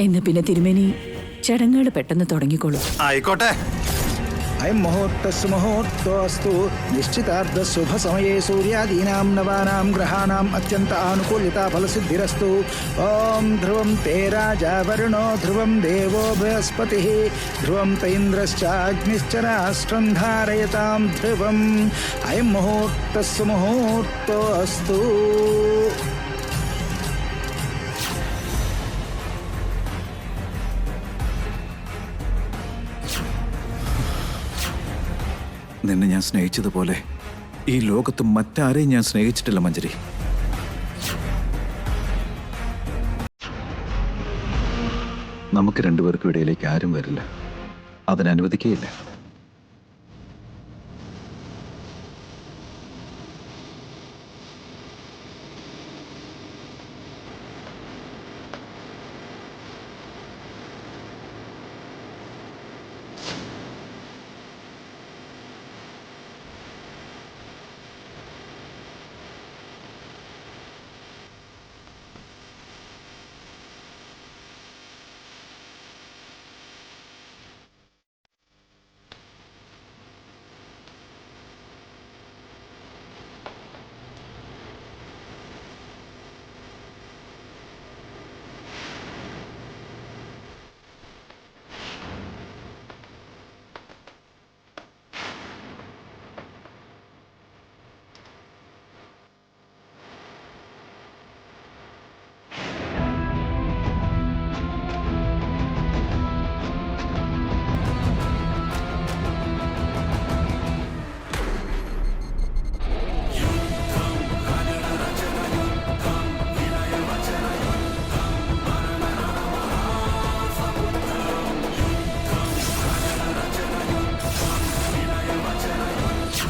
എന്ന് പിന്നെ തിരുമേനി ചടങ്ങുകൾ പെട്ടെന്ന് തുടങ്ങിക്കോളൂ. ആയിക്കോട്ടെ. अयं मुहूर्तस्य मुहूर्तोऽस्तु निश्चितार्ध शुभ समये सूर्यादीनां नवानां ग्रहाणाम् अत्यन्त आनुकूल्यता फलसिद्धिरस्तु। ॐ ध्रुवं ते राजा वरुणो ध्रुवं देवो बृहस्पतिः ध्रुवं त इन्द्रश्चाग्निश्च राष्ट्रं धारयतां ध्रुवम् अयं मुहूर्तस्य मुहूर्तोऽस्तु। നിന്നെ ഞാൻ സ്നേഹിച്ചതുപോലെ ഈ ലോകത്ത് മറ്റാരെയും ഞാൻ സ്നേഹിച്ചിട്ടില്ല മഞ്ജരി. നമുക്ക് രണ്ടുപേർക്കും ഇടയിലേക്ക് ആരും വരില്ല, അതിനനുവദിക്കുകയില്ല.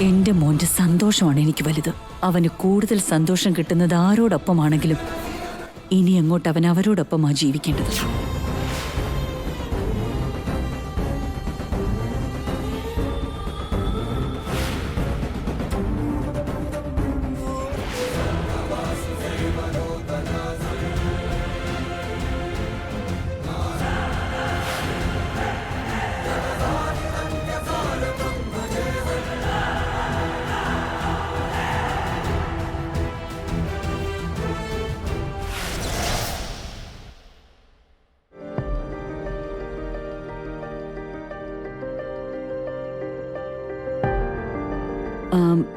എന്റെ മോന്റെ സന്തോഷമാണ് എനിക്ക് വലുത്. അവന് കൂടുതൽ സന്തോഷം കിട്ടുന്നത് ആരോടൊപ്പമാണെങ്കിലും ഇനി അങ്ങോട്ട് അവൻ അവരോടൊപ്പമാ ജീവിക്കേണ്ടത്.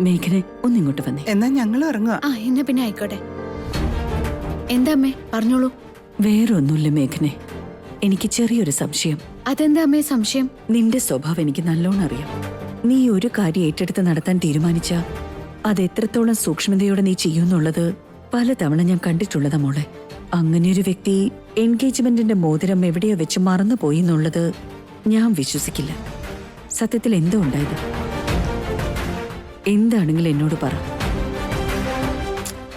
മേഘനെ ഒന്നിങ്ങോട്ട് വന്നേ. എന്നാ ഞങ്ങൾ ഇറങ്ങുക. എന്നാ പിന്നെ ആയിക്കോട്ടെ. എന്താ അമ്മേ പറഞ്ഞോളൂ. വേറെ ഒന്നുമില്ല മേഘനെ, എനിക്ക് ചെറിയൊരു സംശയം. അതെന്താ അമ്മേ സംശയം? നിന്റെ സ്വഭാവം എനിക്ക് നല്ലോണം അറിയാം. നീ ഒരു കാര്യം ഏറ്റെടുത്ത് നടത്താൻ തീരുമാനിച്ച അത് എത്രത്തോളം സൂക്ഷ്മതയോടെ നീ ചെയ്യുന്നുള്ളത് പലതവണ ഞാൻ കണ്ടിട്ടുള്ളതാ മോളെ. അങ്ങനെയൊരു വ്യക്തി എൻഗേജ്മെന്റിന്റെ മോതിരം എവിടെയോ വെച്ച് മറന്നുപോയി എന്നുള്ളത് ഞാൻ വിശ്വസിക്കില്ല. സത്യത്തിൽ എന്തോ ഉണ്ടായത്? എന്താണെങ്കിലും എന്നോട് പറ.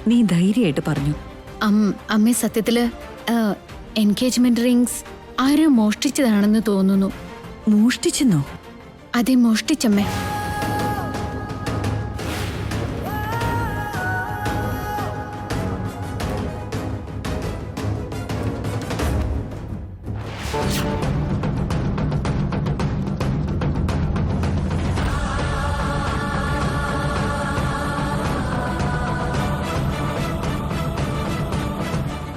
നീ ധൈര്യമായിട്ട് പറഞ്ഞു. അമ്മേ സത്യത്തില് എൻഗേജ്മെന്റ് റിങ്സ് ആരോ മോഷ്ടിച്ചതാണെന്ന് തോന്നുന്നു. മോഷ്ടിച്ചെന്നോ? അതെ, മോഷ്ടിച്ചമ്മേ.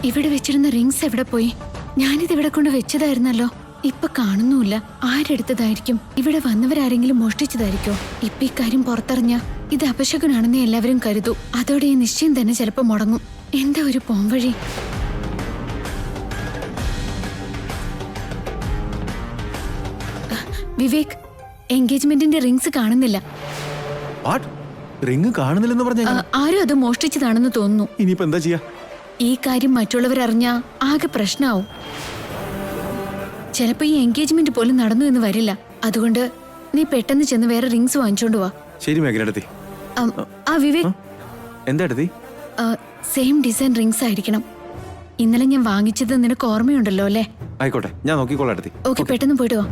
ഇവിടെ വെച്ചിരുന്ന റിങ്സ് എവിടെ പോയി? ഞാനിത് ഇവിടെ കൊണ്ട് വെച്ചതായിരുന്നല്ലോ. ഇപ്പൊ കാണുന്നുമില്ല. ആരെടുത്തതായിരിക്കും? ഇവിടെ വന്നവരാരെങ്കിലും മോഷ്ടിച്ചതായിരിക്കോ? ഇപ്പൊ ഈ കാര്യം പുറത്തറിഞ്ഞ ഇത് അപശകുനാണെന്ന് എല്ലാവരും കരുതൂ. അതോടെ ഈ നിശ്ചയം തന്നെ ചിലപ്പോ മുടങ്ങും. എന്താ ഒരു പോംവഴി? വിവേക്, എൻഗേജ്മെന്റിന്റെ റിങ്സ് കാണുന്നില്ല. റിങ് കാണുന്നില്ലെന്ന് പറഞ്ഞ ആരും അത് മോഷ്ടിച്ചതാണെന്ന് തോന്നുന്നു. ഇനിയിപ്പോ എന്താ ചെയ്യാ? ഈ കാര്യം മറ്റുള്ളവരറിഞ്ഞാ ആകെ പ്രശ്നമാവും. ചിലപ്പോ ഈ എൻഗേജ്മെന്റ് പോലും നടന്നു എന്ന് വരില്ല. അതുകൊണ്ട് നീ പെട്ടെന്ന് ചെന്ന് വേറെ റിങ്സ് വാങ്ങിച്ചോണ്ട് വാ. ശരി മേഘനടുത്തി. വിവേക്, എന്താ അടുത്തി? സെയിം ഡിസൈൻ റിങ്സ് ആയിരിക്കണം. ഇന്നലെ ഞാൻ വാങ്ങിച്ചത് നിനക്ക് ഓർമ്മയുണ്ടല്ലോ അല്ലേ? ആയിക്കോട്ടെ, ഞാൻ നോക്കിക്കോളാം അടുത്തി. ഓക്കെ, പെട്ടെന്ന് പോയിട്ട് വാ.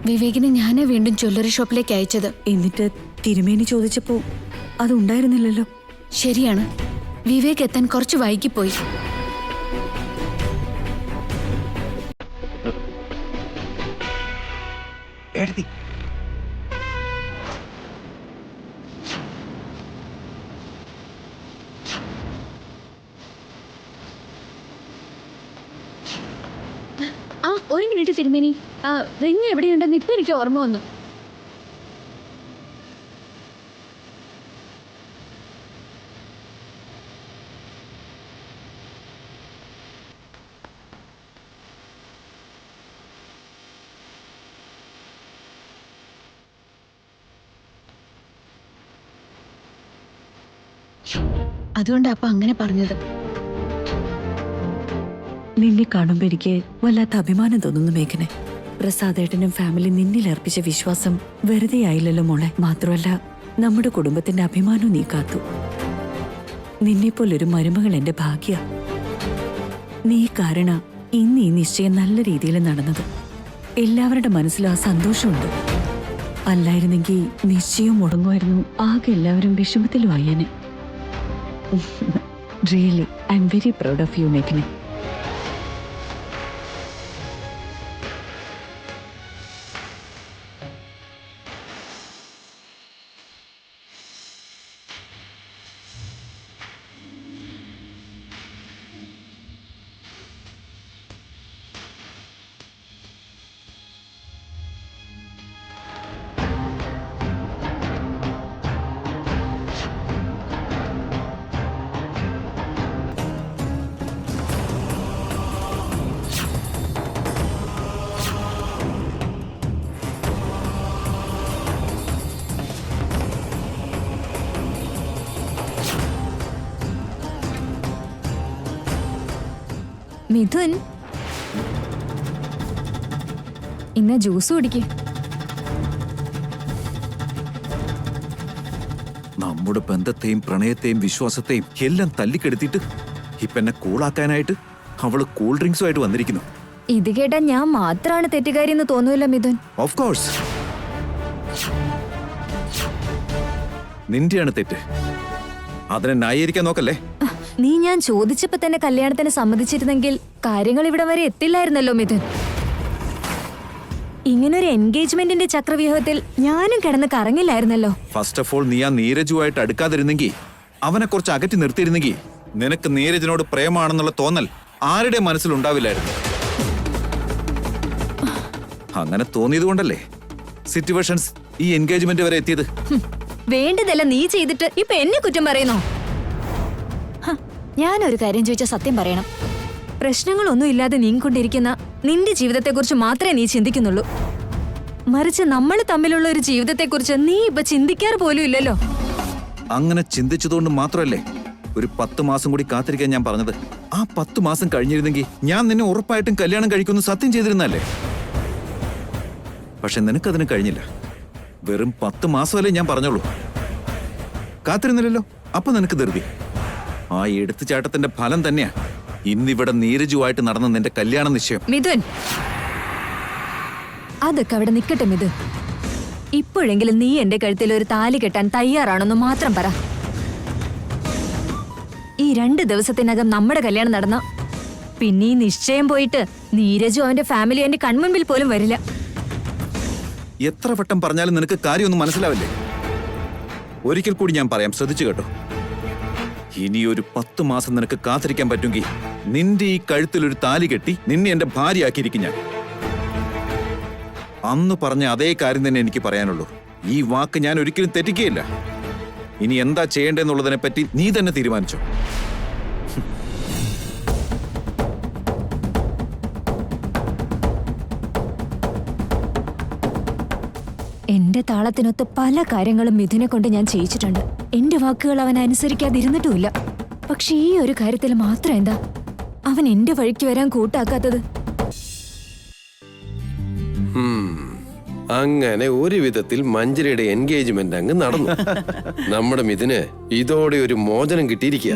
വിവേകിനെ ഞാനാ വീണ്ടും ജ്വല്ലറി ഷോപ്പിലേക്ക് അയച്ചത്. എന്നിട്ട് തിരുമേനി ചോദിച്ചപ്പോ അതുണ്ടായിരുന്നില്ലല്ലോ. ശരിയാണ്, വിവേക് എത്താൻ കുറച്ച് വൈകിപ്പോയി. ഏട്ടത്തി. ആ ഒരു മിനിറ്റ് തിരുമേനി, റിങ് എവിടെയുണ്ടെന്ന് ഇപ്പൊ എനിക്ക് ഓർമ്മ വന്നു. അതുകൊണ്ടാ അപ്പൊ അങ്ങനെ പറഞ്ഞത്. നിന്നെ കാണുമ്പോ എനിക്ക് വല്ലാത്ത അഭിമാനം തോന്നുന്നു മേഘനെ. പ്രസാദേട്ടനും ഫാമിലി നിന്നിൽ അർപ്പിച്ച വിശ്വാസം വെറുതെ ആയില്ലല്ലോ മോളെ. മാത്രമല്ല നമ്മുടെ കുടുംബത്തിന്റെ അഭിമാനവും നീ കാത്തു. നിന്നെപ്പോലൊരു മരുമകൾ എന്റെ ഭാഗ്യ. നീ കാരണം ഇന്ന് ഈ നിശ്ചയം നല്ല രീതിയിൽ നടന്നത്. എല്ലാവരുടെ മനസ്സിലും ആ സന്തോഷമുണ്ട്. അല്ലായിരുന്നെങ്കിൽ നിശ്ചയം മുടങ്ങുമായിരുന്നു. ആകെ എല്ലാവരും വിഷമത്തിലുമായേനെ. Really I am very proud of you മേഘനെ. മിഥുൻ, ഇന്ന് ജ്യൂസ് കുടിക്ക്. നമ്മുടെ ബന്ധത്തെയും പ്രണയത്തെയും വിശ്വാസത്തെയും എല്ലാം തല്ലിക്കെടുത്തിട്ട് ഇപ്പൊ എന്നെ കൂളാക്കാനായിട്ട് അവള് കൂൾ ഡ്രിങ്ക്സുമായിട്ട് വന്നിരിക്കുന്നു. ഇത് കേട്ടാ ഞാൻ മാത്രാണ് തെറ്റുകാരി എന്ന് തോന്നൂല്ല മിഥുൻ. ഓഫ് കോഴ്സ് നിന്റെയാണ് തെറ്റ്. അതിനെ ന്യായീകരിക്കാൻ നോക്കല്ലേ. നീ ഞാൻ ചോദിച്ചപ്പോ തന്നെ കല്യാണത്തിന് സമ്മതിച്ചിരുന്നെങ്കിൽ കാര്യങ്ങൾ ഇവിടെ വരെ എത്തില്ലായിരുന്നല്ലോ മിഥുൻ. ഇങ്ങനൊരു എൻഗേജ്മെന്റിന്റെ ചക്രവ്യൂഹത്തിൽ ഞാനും കിടന്ന് കറങ്ങില്ലായിരുന്നല്ലോ. ഫസ്റ്റ് ഓഫ് ഓൾ നീ ആ നീരജുമായിട്ട് അടുക്കാതിരുന്നെങ്കിൽ, അവനെ കുറച്ച് അകറ്റി നിർത്തിയിരുന്നെങ്കിൽ നിനക്ക് നീരജിനോട് പ്രേമാണെന്നുള്ള തോന്നൽ ആരുടെ മനസ്സിലുണ്ടാവില്ലായിരുന്നു. അങ്ങനെ തോന്നിയത് കൊണ്ടല്ലേ സിറ്റുവേഷൻസ് ഈ എൻഗേജ്മെന്റ് വരെ എത്തിയത്. വേണ്ടതല്ല നീ ചെയ്തിട്ട് ഇപ്പൊ എന്നെ കുറ്റം പറയുന്നോ? ഞാനൊരു കാര്യം ചോദിച്ചാൽ സത്യം പറയണം. പ്രശ്നങ്ങളൊന്നും ഇല്ലാതെ നീങ്ങിക്കൊണ്ടിരിക്കുന്ന നിന്റെ ജീവിതത്തെക്കുറിച്ച് മാത്രമേ നീ ചിന്തിക്കുന്നുള്ളൂ. മറിച്ച് നമ്മൾ തമ്മിലുള്ള ഒരു ജീവിതത്തെക്കുറിച്ച് നീ ഇപ്പൊ ചിന്തിക്കാറ് പോലും ഇല്ലല്ലോ. അങ്ങനെ ചിന്തിച്ചതുകൊണ്ട് മാത്രമല്ലേ ഒരു 10 മാസം കൂടി കാത്തിരിക്കാൻ ഞാൻ പറഞ്ഞത്. ആ 10 മാസം കഴിഞ്ഞിരുന്നെങ്കിൽ ഞാൻ നിന്നെ ഉറപ്പായിട്ടും കല്യാണം കഴിക്കുമെന്ന് സത്യം ചെയ്തിരുന്നല്ലേ. പക്ഷെ നിനക്കതിന് കഴിഞ്ഞില്ല. വെറും 10 മാസമല്ലേ ഞാൻ പറഞ്ഞോളൂ. കാത്തിരുന്നില്ലല്ലോ. അപ്പൊ നിനക്ക് ധൃതി. ആ എടുത്തുചാട്ടത്തിന്റെ ഫലം തന്നെയാ ഇന്നിവിടെ നീരജുമായിട്ട് നടന്ന നിന്റെ കല്യാണ നിശ്ചയം. മിഥുൻ, അതൊക്കെ അവിടെ നിക്കട്ടെ മിഥുൻ. ഇപ്പോഴെങ്കിലും നീ എന്റെ കഴുത്തിൽ ഒരു താലി കെട്ടാൻ തയ്യാറാണെന്ന് മാത്രം പറ. ഈ 2 ദിവസത്തിനകം നമ്മുടെ കല്യാണം നടന്ന പിന്നെ ഈ നിശ്ചയം പോയിട്ട് നീരജു അവന്റെ ഫാമിലി എന്റെ കൺമുൻപിൽ പോലും വരില്ല. എത്ര വട്ടം പറഞ്ഞാലും നിനക്ക് കാര്യമൊന്നും മനസ്സിലാവില്ലേ. ഒരിക്കൽ കൂടി ഞാൻ പറയാം, ശ്രദ്ധിച്ചു കേട്ടോ. ഇനിയൊരു 10 മാസം നിനക്ക് കാത്തിരിക്കാൻ പറ്റുമെങ്കിൽ നിന്റെ ഈ കഴുത്തിലൊരു താലി കെട്ടി നിന്നെ എന്റെ ഭാര്യയാക്കിയിരിക്കും ഞാൻ. അന്ന് പറഞ്ഞ അതേ കാര്യം തന്നെ എനിക്ക് പറയാനുള്ളൂ. ഈ വാക്ക് ഞാൻ ഒരിക്കലും തെറ്റിക്കുകയില്ല. ഇനി എന്താ ചെയ്യേണ്ടതെന്നുള്ളതിനെ പറ്റി നീ തന്നെ തീരുമാനിച്ചോ. എന്റെ താളത്തിനൊത്ത് പല കാര്യങ്ങളും മിഥുനെ കൊണ്ട് ഞാൻ ചെയ്യിച്ചിട്ടുണ്ട്. എന്റെ വാക്കുകൾ അവൻ അനുസരിക്കാതിരുന്നിട്ടുമില്ല. പക്ഷെ ഈ ഒരു കാര്യത്തിൽ മാത്രം എന്താ അവൻ എന്റെ വഴിക്ക് വരാൻ കൂട്ടാക്കാത്തത്? അങ്ങനെ ഒരു വിധത്തിൽ മഞ്ജരിയുടെ എൻഗേജ്മെന്റ് അങ്ങ് നടന്നു. നമ്മുടെ മിഥുന് ഇതോടെ ഒരു മോചനം കിട്ടിയിരിക്കുക.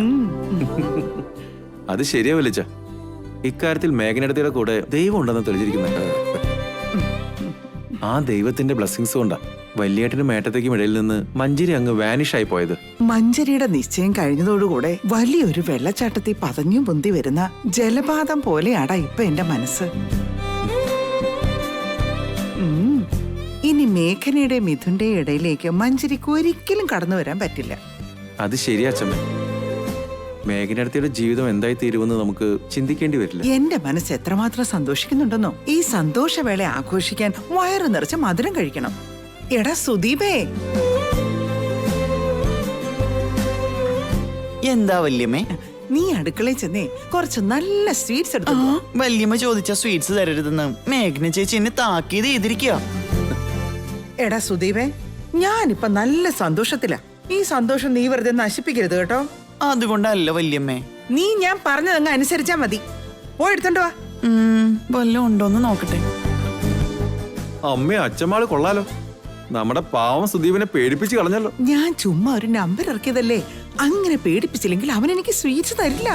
അത് ശരിയാവില്ല. ഇക്കാര്യത്തിൽ മേഘനടത്തിയുടെ കൂടെ ദൈവം ഉണ്ടെന്ന് തെളിഞ്ഞിരിക്കുന്നുണ്ട്. ആ ദൈവത്തിന്റെ ബ്ലെസ്സിങ്സ് കൊണ്ടാ വല്യേട്ടനും മേട്ടത്തേക്കും ഇടയിൽ നിന്ന് മഞ്ജരി അങ്ങ് വാനിഷ് ആയി പോയത്. മഞ്ജരിയുടെ നിശ്ചയം കഴിഞ്ഞതോടുകൂടെ വലിയൊരു വെള്ളച്ചാട്ടത്തിൽ പതഞ്ഞു പൊന്തി വരുന്ന ജലപാതം പോലെയാടാ ഇപ്പൊ എന്റെ മനസ്സ്. ഇനി മേഘനയുടെ മിഥുന്റെ ഇടയിലേക്ക് മഞ്ജരിക്ക് ഒരിക്കലും കടന്നു വരാൻ പറ്റില്ല. അത് ശരിയാ അച്ഛമ്മേ. മേഘനടുത്തിയുടെ ജീവിതം എന്തായി തീരുമെന്ന് നമുക്ക് ചിന്തിക്കേണ്ടി വരില്ല. എന്റെ മനസ്സ് എത്രമാത്രം സന്തോഷിക്കുന്നുണ്ടെന്നോ. ഈ സന്തോഷവേള ആഘോഷിക്കാൻ വയറ് നിറച്ച് മധുരം കഴിക്കണം. എടാ സുദീപേ, എന്താ വല്യമ്മേ? നീ അടുക്കളയിൽ ചെന്നേ കുറച്ച് നല്ല സ്വീറ്റ്സ് എടുത്തു. വല്യമ്മ ചോദിച്ച സ്വീറ്റ്സ് തരരുതെന്ന് മേഘന ചേച്ചി എന്നെ താക്കീത് ചെയ്തിരിക്കുക. എടാ സുദീപേ, ഞാനിപ്പൊ നല്ല സന്തോഷത്തിലാ. ഈ സന്തോഷം നീ വെറുതെ നശിപ്പിക്കരുത് കേട്ടോ. അതുകൊണ്ടല്ല വല്യമ്മേ. നീ ഞാൻ പറഞ്ഞതങ്ങ് അനുസരിച്ചാ മതി. പോയി എടുത്തോണ്ട് വാ. വല്ലതും ഉണ്ടോന്ന് നോക്കട്ടെ. അമ്മ അച്ഛമ്മാള് കൊള്ളാലോ. നമ്മുടെ പാവം സുദീപിനെ പേടിപ്പിച്ച് കളഞ്ഞല്ലോ. ഞാൻ ചുമ്മാ ഒരു നമ്പർ ഇറക്കിയതല്ലേ. അങ്ങനെ പേടിപ്പിച്ചില്ലെങ്കിൽ അവൻ എനിക്ക് സ്വീറ്റ്സ് തരില്ല.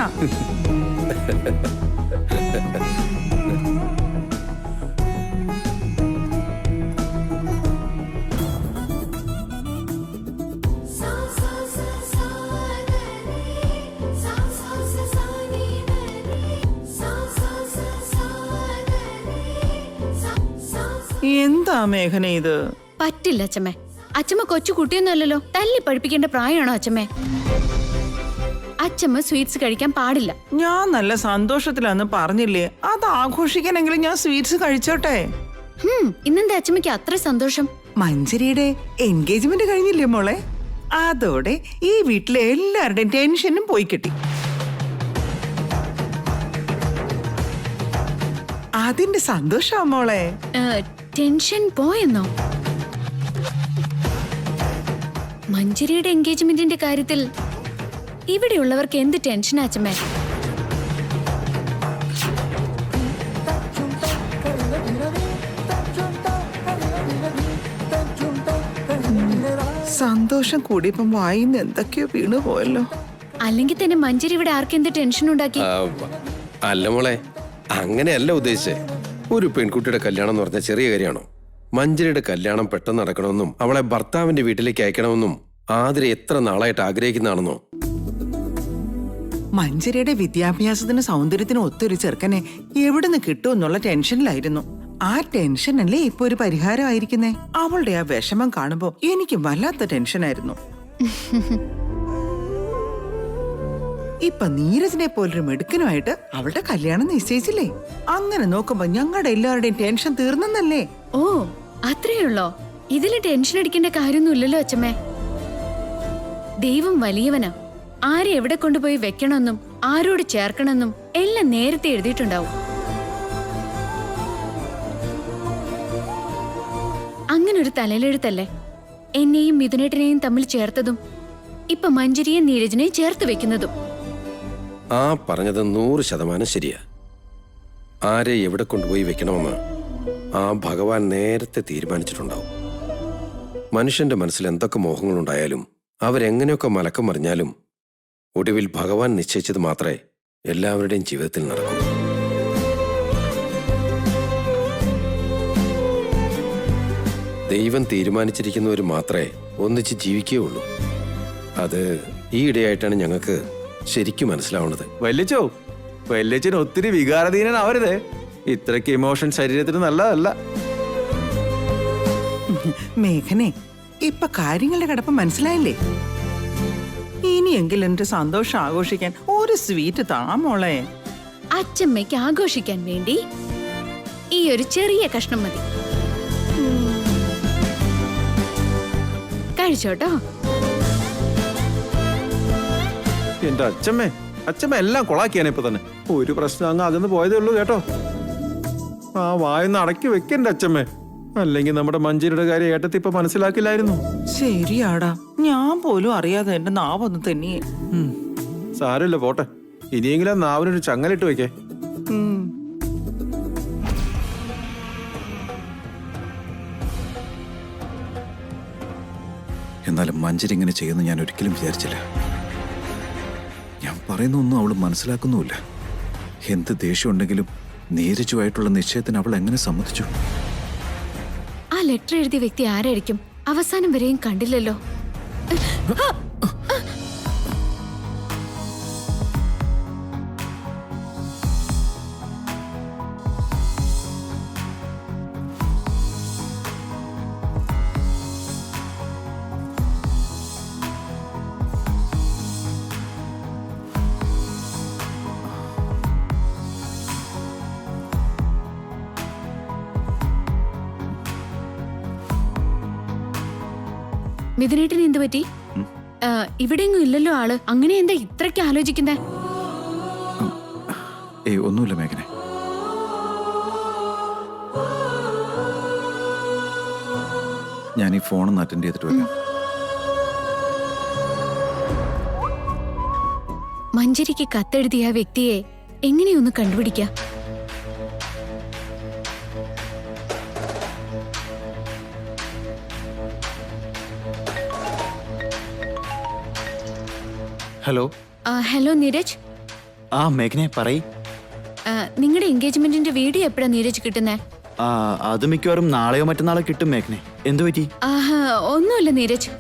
എന്താ മേഘന ഇത്? പറ്റില്ല അച്ഛമ്മേ. അച്ഛമ്മ കൊച്ചു കുട്ടിയൊന്നുമല്ലല്ലോ. തല്ലി പഠിപ്പിക്കേണ്ട പ്രായമാണോ അച്ഛമ്മേ? അച്ഛമ്മ സ്വീറ്റ്സ് കഴിക്കാൻ പാടില്ല. ഞാൻ നല്ല സന്തോഷത്തിലാന്ന് പറഞ്ഞില്ലേ. അത് ആഘോഷിക്കാനെങ്കിലും ഞാൻ സ്വീറ്റ്സ് കഴിച്ചോട്ടെ. ഇന്നെന്താ അച്ഛമ്മയ്ക്ക് അത്ര സന്തോഷം? മഞ്ജരിയുടെ എൻഗേജ്മെന്റ് കഴിഞ്ഞില്ലേ മോളെ? അതോടെ ഈ വീട്ടിലെ എല്ലാവരുടെയും ടെൻഷനും പോയി കിട്ടി. അതിന്റെ സന്തോഷാ മോളെ. ടെൻഷൻ പോയെന്നോ? മഞ്ജരിയുടെ എൻഗേജ്മെന്റിന്റെ കാര്യത്തിൽ ഇവിടെയുള്ളവർക്ക് എന്ത് ടെൻഷനാ അച്ഛമ്മേ? സന്തോഷം കൂടിയപ്പം വായിന്ന് എന്തൊക്കെയോ വീണു പോയല്ലോ. അല്ലെങ്കിൽ തന്നെ മഞ്ജരി ഇവിടെ ആർക്കെന്ത് ടെൻഷൻ ഉണ്ടാക്കി? അല്ല മോളെ, അങ്ങനെയല്ല ഉദ്ദേശിച്ചേ. ഒരു പെൺകുട്ടിയുടെ കല്യാണം എന്ന് പറഞ്ഞാൽ ചെറിയ കാര്യമാണോ? മഞ്ജരിയുടെ കല്യാണം പെട്ടെന്ന് നടക്കണമെന്നും അവളെ ഭർത്താവിന്റെ വീട്ടിലേക്ക് അയക്കണമെന്നും ആതിര എത്ര നാളായിട്ട് ആഗ്രഹിക്കുന്നതാണെന്നോ? മഞ്ജരിയുടെ വിദ്യാഭ്യാസത്തിന് സൗന്ദര്യത്തിന് ഒത്തൊരു ചെറുക്കനെ എവിടുന്ന് കിട്ടുമെന്നുള്ള ടെൻഷനിലായിരുന്നു. ആ ടെൻഷനല്ലേ ഇപ്പൊ ഒരു പരിഹാരമായിരിക്കുന്നേ. അവളുടെ ആ വിഷമം കാണുമ്പോ എനിക്ക് വല്ലാത്ത ടെൻഷനായിരുന്നു. ഇപ്പൊ നീരജിനെ പോലൊരു മെടുക്കനുമായിട്ട് അവളുടെ കല്യാണം നിശ്ചയിച്ചില്ലേ. അങ്ങനെ നോക്കുമ്പോ ഞങ്ങളുടെ എല്ലാവരുടെയും ടെൻഷൻ തീർന്നല്ലേ. ഓ, അത്രയുള്ളോ? ഇതില് ടെൻഷൻ അടിക്കേണ്ട കാര്യമൊന്നുമില്ലല്ലോ അച്ഛമ്മേ. ദൈവം വലിയവനാ. ആരെ എവിടെ കൊണ്ടുപോയി വെക്കണമെന്നും ആരോട് ചേർക്കണമെന്നും എല്ലാം നേരത്തെ എഴുതിയിട്ടുണ്ടാവും. അങ്ങനൊരു തലയിലെഴുത്തല്ലേ എന്നെയും മിഥുനേട്ടനെയും തമ്മിൽ ചേർത്തതും ഇപ്പൊ മഞ്ജരിയെയും നീരജിനെയും ചേർത്ത് വെക്കുന്നതും. ആ പറഞ്ഞത് 100% ശരിയാ. ആരെ എവിടെ കൊണ്ടുപോയി വെക്കണമെന്ന് ആ ഭഗവാൻ നേരത്തെ തീരുമാനിച്ചിട്ടുണ്ടാവും. മനുഷ്യന്റെ മനസ്സിൽ എന്തൊക്കെ മോഹങ്ങളുണ്ടായാലും അവരെങ്ങനെയൊക്കെ മലക്കം മറിഞ്ഞാലും ഒടുവിൽ ഭഗവാൻ നിശ്ചയിച്ചത് മാത്രമേ എല്ലാവരുടെയും ജീവിതത്തിൽ നടക്കൂ. ദൈവം തീരുമാനിച്ചിരിക്കുന്നവർ മാത്രമേ ഒന്നിച്ച് ജീവിക്കുകയുള്ളൂ. അത് ഈയിടെയായിട്ടാണ് ഞങ്ങൾക്ക് ശരിക്കും മനസ്സിലാവുന്നത്. വല്യച്ഛൻ ഒത്തിരി വികാരധീനനാവരുതേ. ഇത്രയ്ക്ക് ഇമോഷൻ ശരീരത്തിന് നല്ലതല്ല. മേഘനെ, ഇപ്പൊ കാര്യങ്ങളുടെ കിടപ്പ് മനസ്സിലായില്ലേ? ഇനിയെങ്കിലും എന്റെ സന്തോഷം ആഘോഷിക്കാൻ ഒരു സ്വീറ്റ് താ മോളെ. അച്ഛമ്മയ്ക്ക് ആഘോഷിക്കാൻ വേണ്ടി ഈ ഒരു ചെറിയ കഷ്ണം മതി. കഴിച്ചോട്ടോ. എന്റെ അച്ഛമ്മ എല്ലാം കൊളാക്കിയാണ് ഇപ്പൊ തന്നെ. ഒരു പ്രശ്നം അങ്ങ് അകന്ന് പോയതേ ഉള്ളൂ കേട്ടോ. ആ വായൊന്ന് അടക്കി വെക്കണ്ട അച്ഛമ്മേ. അല്ലെങ്കിൽ നമ്മുടെ മഞ്ജരിയുടെ കാര്യം ഏട്ടത്തി ഇപ്പൊ മനസ്സിലാക്കില്ലായിരുന്നു. ശരിയാടാ, ഞാൻ പോലും അറിയാതെ എന്റെ നാവൊന്ന് തന്നെയേ. സാരമില്ല, പോട്ടെ. ഇനിയെങ്കിലും നാവിനൊരു ചങ്ങലിട്ട് വെക്കേ. എന്നാലും മഞ്ജരി ഇങ്ങനെ ചെയ്യുമെന്ന് ഞാൻ ഒരിക്കലും വിചാരിച്ചില്ല. ഞാൻ പറയുന്നൊന്നും അവൾ മനസ്സിലാക്കുന്നുമില്ല. എന്ത് ദേഷ്യം ഉണ്ടെങ്കിലും നീരജുമായിട്ടുള്ള നിശ്ചയത്തിന് അവൾ എങ്ങനെ സമ്മതിച്ചു? ആ ലെറ്റർ എഴുതിയ വ്യക്തി ആരായിരിക്കും? അവസാനം വരെയും കണ്ടില്ലല്ലോ. മിഥുനേട്ടന് എന്ത് പറ്റി? ഇവിടെയൊന്നും ഇല്ലല്ലോ ആള്. അങ്ങനെ എന്താ ഇത്രയ്ക്ക് ആലോചിക്കുന്നേ? ഏയ് ഒന്നുമില്ല മേഘനെ. ഞാൻ ഈ ഫോണൊന്ന് അറ്റൻഡ് ചെയ്തിട്ട് വരാം. മഞ്ജരിക്ക് കത്തെഴുതിയ ആ വ്യക്തിയെ എങ്ങനെയൊന്ന് കണ്ടുപിടിക്കാം? ഹലോ. ഹലോ നീരജ്. ആ മേഘനെ പറയ്. നിങ്ങളുടെ എൻഗേജ്മെന്റിന്റെ വീഡിയോ എപ്പോഴാ നീരജ് കിട്ടുന്നേ? അത് മിക്കവാറും നാളെയോ മറ്റന്നാളോ കിട്ടും മേഘനെ. എന്തു പറ്റി? ഒന്നുമില്ല നീരജ്,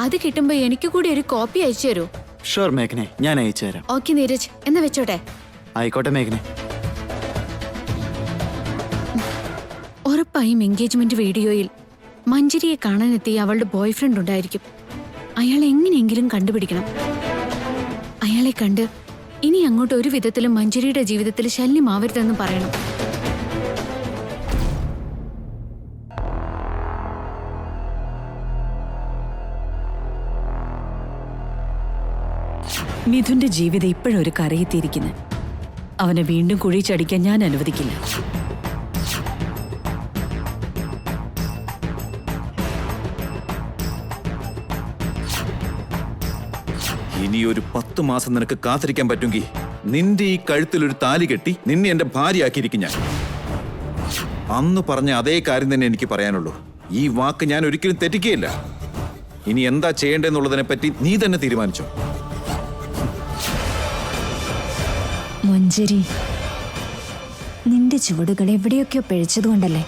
അത് കിട്ടുമ്പോ എനിക്ക് കൂടി ഒരു കോപ്പി അയച്ചു തരൂ? ഷുവർ മേഘനെ, ഞാൻ അയച്ചു തരാം. ഓക്കെ നീരജ്, എന്നാ വെച്ചോട്ടെ. ആയിക്കോട്ടെ മേഘനെ. ഉറപ്പായും എൻഗേജ്മെന്റ് വീഡിയോയിൽ മഞ്ജരിയെ കാണാനെത്തിയ അവളുടെ ബോയ്ഫ്രണ്ട് ഉണ്ടായിരിക്കും. അയാളെ എങ്ങനെയെങ്കിലും കണ്ടുപിടിക്കണം. അയാളെ കണ്ട് ഇനി അങ്ങോട്ട് ഒരു വിധത്തിലും മഞ്ജരിയുടെ ജീവിതത്തിൽ ശല്യമാവരുതെന്ന് പറയണം. മിഥുന്റെ ജീവിതം ഇപ്പോഴൊരു കരയെത്തിയിരിക്കുന്നു. അവനെ വീണ്ടും കുഴി ചടിക്കാൻ ഞാൻ അനുവദിക്കില്ല. ഇനി ഒരു 10 മാസം നിനക്ക് കാത്തിരിക്കാൻ പറ്റുമെങ്കിൽ നിന്റെ ഈ കഴുത്തിൽ ഒരു താലി കെട്ടി നിന്നെ എന്റെ ഭാര്യയാക്കിയിരിക്കും ഞാൻ. അന്ന് പറഞ്ഞ അതേ കാര്യം തന്നെ എനിക്ക് പറയാനുള്ളൂ. ഈ വാക്ക് ഞാൻ ഒരിക്കലും തെറ്റിക്കുകയില്ല. ഇനി എന്താ ചെയ്യേണ്ടതെന്നുള്ളതിനെ പറ്റി നീ തന്നെ തീരുമാനിച്ചോ. മഞ്ജരി, നിന്റെ ചുവടുകൾ എവിടെയൊക്കെയോ പിഴച്ചതുകൊണ്ടല്ലേ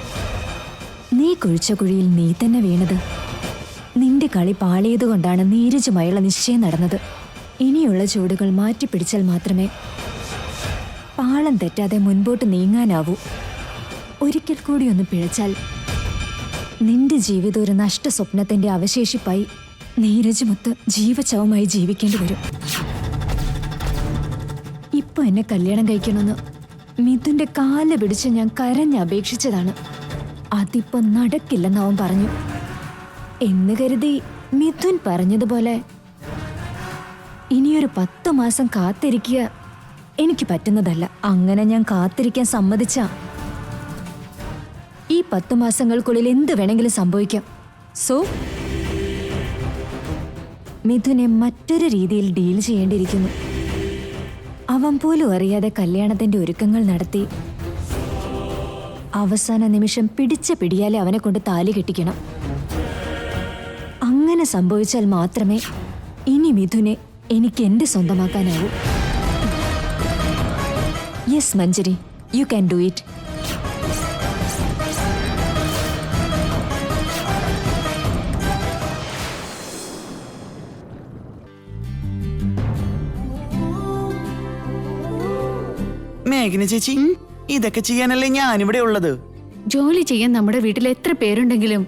നീ കുഴിച്ച കുഴിയിൽ നീ തന്നെ വീണത്. നിന്റെ കളി പാളിയതുകൊണ്ടാണ് നീരജുമായുള്ള നിശ്ചയം നടന്നത്. ഇനിയുള്ള ചുവടുകൾ മാറ്റിപ്പിടിച്ചാൽ മാത്രമേ പാളം തെറ്റാതെ മുൻപോട്ട് നീങ്ങാനാവൂ. ഒരിക്കൽ കൂടി ഒന്ന് പിഴച്ചാൽ നിന്റെ ജീവിതം ഒരു നഷ്ട സ്വപ്നത്തിന്റെ അവശേഷിപ്പായി നീരജുമൊത്ത് ജീവചവമായി ജീവിക്കേണ്ടി വരും. ഇപ്പൊ എന്നെ കല്യാണം കഴിക്കണമെന്ന് മിഥുന്റെ കാല് പിടിച്ച് ഞാൻ കരഞ്ഞ് അപേക്ഷിച്ചതാണ്. അതിപ്പോ നടക്കില്ലെന്ന് അവൻ പറഞ്ഞു. എന്ന് കരുതി മിഥുൻ പറഞ്ഞതുപോലെ ഇനിയൊരു 10 മാസം കാത്തിരിക്കുക എനിക്ക് പറ്റുന്നതല്ല. അങ്ങനെ ഞാൻ കാത്തിരിക്കാൻ സമ്മതിച്ച ഈ 10 മാസങ്ങൾക്കുള്ളിൽ എന്ത് വേണമെങ്കിലും സംഭവിക്കാം. സോ മിഥുനെ മറ്റൊരു രീതിയിൽ ഡീൽ ചെയ്യേണ്ടിയിരിക്കുന്നു. അവൻ പോലും അറിയാതെ കല്യാണത്തിന്റെ ഒരുക്കങ്ങൾ നടത്തി അവസാന നിമിഷം പിടിച്ച പിടിയാലെ അവനെ കൊണ്ട് താലി കെട്ടിക്കണം. അങ്ങനെ സംഭവിച്ചാൽ മാത്രമേ ഇനി മിഥുനെ എനിക്ക് എന്റെ സ്വന്തമാക്കാനാവൂ. Yes Manjari, you can do it. മേഘന ചേച്ചി, ഇതൊക്കെ ചെയ്യാനല്ലേ ഞാനിവിടെ ഉള്ളത്? ജോലി ചെയ്യാൻ നമ്മുടെ വീട്ടിൽ എത്ര പേരുണ്ടെങ്കിലും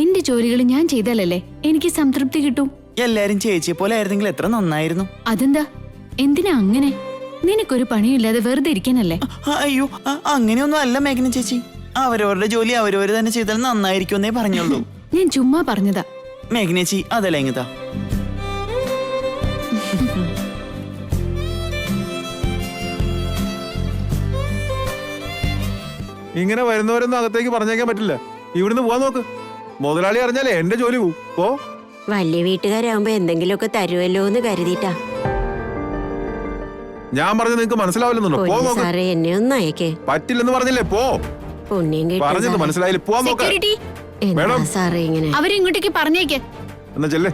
എന്റെ ജോലികൾ ഞാൻ ചെയ്താലല്ലേ എനിക്ക് സംതൃപ്തി കിട്ടൂ. എല്ലാരും ചേച്ചിയെ പോലെ ആയിരുന്നെങ്കിൽ എത്ര നന്നായിരുന്നു. അതെന്താ, എന്തിനാ അങ്ങനെ? നിനക്കൊരു പണിയില്ലാതെ വെറുതെ ഇരിക്കാനല്ലേ? അയ്യോ, അങ്ങനെയൊന്നും അല്ല മേഘന ചേച്ചി. അവരവരുടെ ജോലി അവരവര് തന്നെ ചെയ്താൽ നന്നായിരിക്കുമെന്നേ പറഞ്ഞുള്ളൂ. ഞാൻ ചുമ്മാ പറഞ്ഞതാ. മേഘന ചേച്ചി, അതല്ല എങ്ങതാ. ഇങ്ങനെ വരുന്നവരൊന്നും അകത്തേക്ക് പറഞ്ഞേക്കാൻ പറ്റില്ല. ഇവിടുന്ന് പോവാൻ നോക്ക്. മുതലാളി അറിഞ്ഞാലേ എന്റെ ജോലി പോവും. പോ. വലിയ വീട്ടുകാരാകുമ്പോ എന്തെങ്കിലുമൊക്കെ തരുമല്ലോ എന്ന് കരുതിട്ടാ. ഞാൻ പറഞ്ഞത് നിങ്ങക്ക് മനസ്സിലാവില്ലെന്നുണ്ടോ? പോ നോക്ക്. സാറേ, എന്നെ ഒന്ന് അയക്കേ. പറ്റില്ലെന്ന് പറഞ്ഞില്ലേ? പോ. പുണ്യം പറഞ്ഞത് മനസ്സിലായില്ലേ? പോവാൻ നോക്ക്. സെക്യൂരിറ്റി, എന്താ സാറേ ഇങ്ങനെ? അവരെ ഇങ്ങോട്ടേക്ക് പറഞ്ഞേക്ക്. എന്നാ ചെല്ലേ.